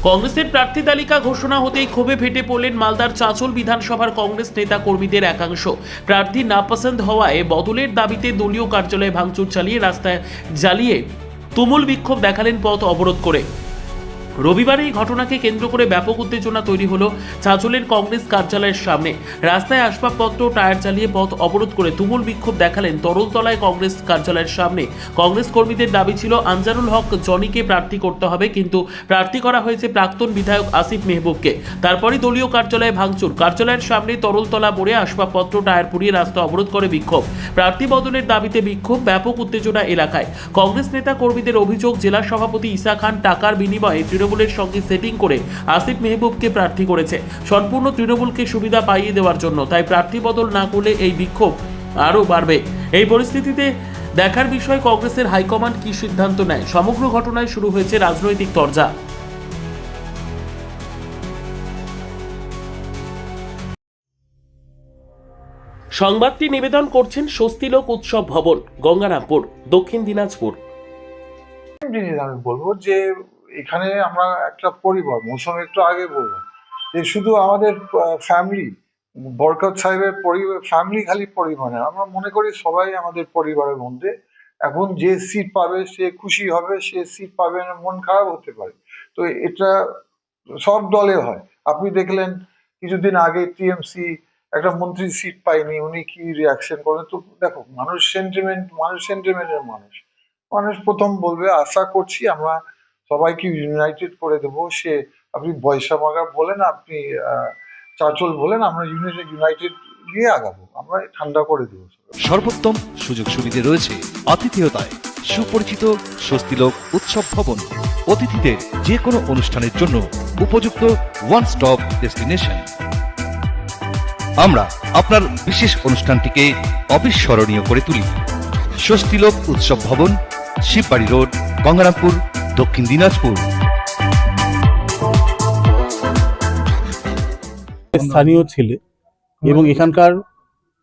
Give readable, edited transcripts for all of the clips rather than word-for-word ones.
কংগ্রেসের প্রার্থী তালিকা ঘোষণা হতেই ক্ষোভে ফেটে পড়লেন মালদার চাঁচল বিধানসভার কংগ্রেস নেতা কর্মীদের একাংশ। প্রার্থী নাপসন্দ হওয়ায় বদলের দাবিতে দলীয় কার্যালয়ে ভাঙচুর চালিয়ে রাস্তায় জ্বালিয়ে তুমুল বিক্ষোভ দেখালেন পথ অবরোধ করে। রবিবার এই ঘটনাকে কেন্দ্র করে ব্যাপক উত্তেজনা তৈরি হলো চাঁচলের কংগ্রেস কার্যালয়ের সামনে। রাস্তায় আসবাবপত্র টায়ার চালিয়ে পথ অবরোধ করে তুমুল বিক্ষোভ দেখালেন তরলতলায় কংগ্রেস কার্যালয়ের সামনে। কংগ্রেস কর্মীদের দাবি ছিল আনজারুল হক জনিকে প্রার্থী করতে হবে, কিন্তু প্রার্থী করা হয়েছে প্রাক্তন বিধায়ক আসিফ মেহবুবকে। তারপরই দলীয় কার্যালয়ে ভাঙচুর। কার্যালয়ের সামনে তরলতলা মোড়ে আসবাবপত্র টায়ার পুড়িয়ে রাস্তা অবরোধ করে বিক্ষোভ। প্রার্থী বদলের দাবিতে বিক্ষোভ, ব্যাপক উত্তেজনা এলাকায়। কংগ্রেস নেতা কর্মীদের অভিযোগ, জেলা সভাপতি ঈসা খান টাকার বিনিময়ে তৃণমূলের সঙ্গে সেটিং করে আসিফ মেহবুবকে প্রার্থী করেছে সম্পূর্ণ তৃণমূলকে সুবিধা পাইয়ে দেওয়ার জন্য। তাই প্রার্থী বদল না করলে এই বিক্ষোভ আরও বাড়বে। এই পরিস্থিতিতে দেখার বিষয় কংগ্রেসের হাইকমান্ড কি সিদ্ধান্ত নেয়। সমগ্র ঘটনায় শুরু হয়েছে রাজনৈতিক তরজা। সংবাদটি নিবেদন করছেন স্বস্তিলোক উৎসব ভবন, গঙ্গারামপুর, দক্ষিণ দিনাজপুর। জিনিস আমি বলবো যে এখানে আমরা একটা পরিবার, মৌসুম একটু আগে বললাম যে শুধু আমাদের ফ্যামিলি, বরকত সাহেবের ফ্যামিলি খালি পরিবার না, আমরা মনে করি সবাই আমাদের পরিবারের মধ্যে। এখন যে সিট পাবে সে খুশি হবে, সে সিট পাবে না মন খারাপ হতে পারে। তো এটা সব দলে হয়। আপনি দেখলেন কিছুদিন আগে টিএমসি একটা মন্ত্রীর সিট পায়নি, উনি কি রিয়াকশন করেন। তো দেখো, মানুষ সেন্টিমেন্টের মানুষ। মানুষ প্রথম বলবে, আশা করছি আমরা সবাইকে ইউনাইটেড করে দেবো। সে আপনি বৈশামাগা বলেন, আপনি চাঁচল বলেন, আমরা ইউনাইটেড নিয়ে আগাবো, আমরা ঠান্ডা করে দেবো। সর্বোত্তম সুযোগ সুবিধে রয়েছে আতিথেয়তায় সুপরিচিত স্বস্তিলোক উৎসব ভবন। অতিথিদের যে কোনো অনুষ্ঠানের জন্য উপযুক্ত ওয়ান স্টপ ডেস্টিনেশন। আমরা আপনার বিশেষ অনুষ্ঠানটিকে অবিস্মরণীয় করে তুলি। স্বস্তিলোক উৎসব ভবন, শিববাড়ি রোড, গঙ্গারামপুর, দক্ষিণ দিনাজপুর। স্থানীয় ছেলে এবং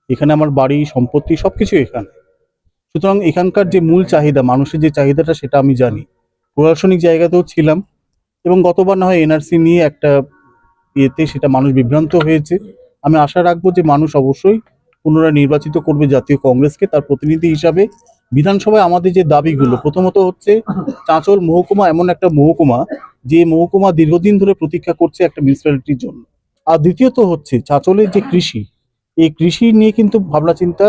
এখানে আমার বাড়ি, সম্পত্তি সবকিছু এখানে। সুতরাং এখানকার যে মূল চাহিদা, মানুষের যে চাহিদাটা, সেটা আমি জানি। প্রশাসনিক জায়গাতেও ছিলাম এবং গতবার না হয় এনআরসি নিয়ে একটা সেটা মানুষ বিভ্রান্ত হয়েছে। আমি আশা রাখবো যে মানুষ অবশ্যই পুনরায় নির্বাচিত করবে জাতীয় কংগ্রেসকে তার প্রতিনিধি হিসাবে। বিধানসভায় আমাদের যে দাবিগুলো, প্রথমত হচ্ছে চাঁচল মহকুমা এমন একটা মহকুমা যে মহকুমা দীর্ঘদিন ধরে প্রতীক্ষা করছে একটা মিউনিসিপ্যালিটির জন্য। আর দ্বিতীয়ত হচ্ছে চাঁচলের যে কৃষি, এই কৃষি নিয়ে কিন্তু ভাবনা চিন্তা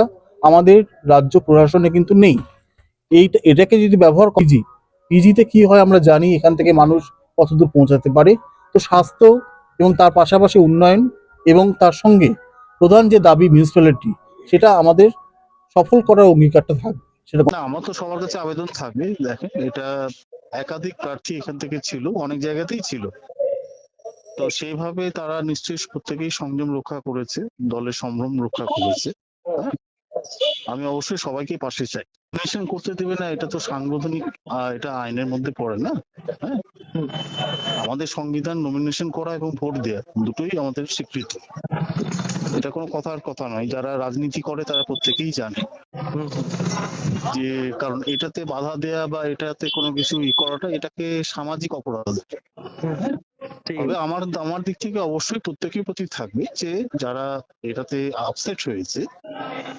আমাদের রাজ্য প্রশাসনে কিন্তু নেই। এটাকে যদি ব্যবহার পিজিতে কি হয় আমরা জানি, এখান থেকে মানুষ কতদূর পৌঁছাতে পারে। তো স্বাস্থ্য এবং তার পাশাপাশি উন্নয়ন এবং তার সঙ্গে প্রধান যে দাবি মিউনিসিপ্যালিটি, সেটা আমাদের সফল করার অঙ্গীকারটা থাকবে। সেটা না, আমার তো সবার কাছে আবেদন থাকবে। দেখেন, এটা একাধিক প্রার্থী এখান থেকে ছিল, অনেক জায়গাতেই ছিল। তো সেইভাবে তারা নিশ্চয়ই প্রত্যেকেই সংযম রক্ষা করেছে, দলের সম্ভ্রম রক্ষা করেছে। হ্যাঁ, আমি অবশ্যই সবাইকে পাশে চাই। নমিনেশন করতে দেবে না, এটা তো সাংবিধানিক, এটা আইনের মধ্যে পড়ে না। হ্যাঁ, আমাদের সংবিধান নমিনেশন করা এবং ভোট দেওয়া দুটোই আমাদের স্বীকৃত। এটা কোনো কথার কথা নয়। যারা রাজনীতি করে তারা প্রত্যেকেই জানে যে, কারণ এটাতে বাধা দেয়া বা এটাতে কোনো কিছু করাটা, এটাকে সামাজিক অপরাধ। তবে আমার দিক থেকে অবশ্যই প্রত্যেকের প্রতি থাকবে যে যারা এটাতে আপসেট হয়েছে,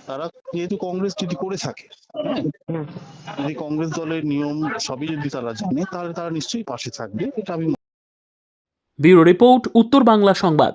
তারা যেহেতু কংগ্রেস যদি করে থাকে, যদি কংগ্রেস দলের নিয়ম সবই যদি তারা জানে, তাহলে তারা নিশ্চয়ই পাশে থাকবে। এটা আমি ব্যুরো রিপোর্ট, উত্তর বাংলা সংবাদ।